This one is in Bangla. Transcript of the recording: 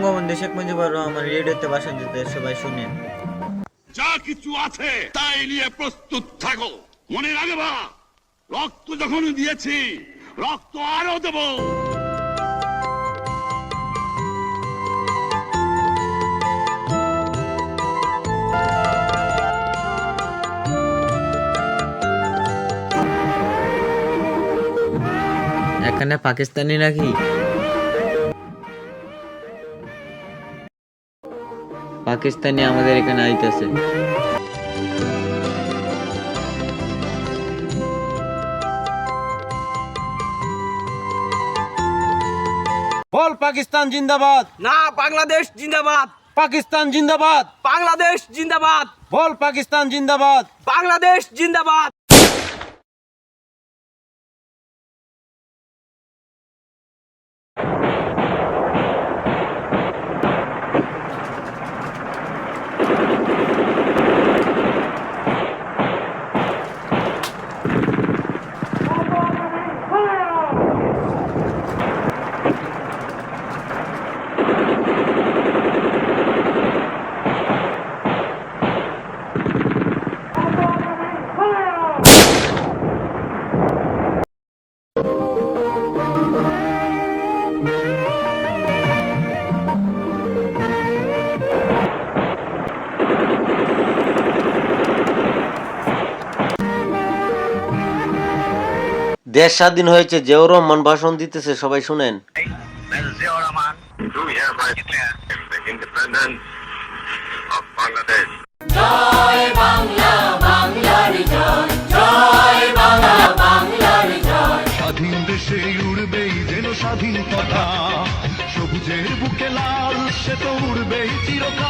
বঙ্গবন্ধু শেখ মুজিবুর রহমান রেডিওতে ভাষণ দিতে, সবাই শুনেন। যা কিছু আছে তাই নিয়ে প্রস্তুত থাকো, মনে রাখবা রক্ত যখন দিয়েছি রক্ত আরো দেব। এখানে পাকিস্তানি নাকি? পাকিস্তানি আমাদের এখানে আইতেছে। বল পাকিস্তান জিন্দাবাদ। না, বাংলাদেশ জিন্দাবাদ। পাকিস্তান জিন্দাবাদ। বাংলাদেশ জিন্দাবাদ। বল পাকিস্তান জিন্দাবাদ। বাংলাদেশ জিন্দাবাদ। দেশ স্বাধীন হয়েছে, জিয়াউর রহমান ভাষণ দিতেছে, সবাই শুনেন। জয় বাংলা, বাংলার জয়, জয় বাংলা, বাংলার জয়। স্বাধীন দেশে উড়বেই যেন স্বাধীন পতাকা, সবুজের বুকে লাল সে তো উড়বেই চিরকাল।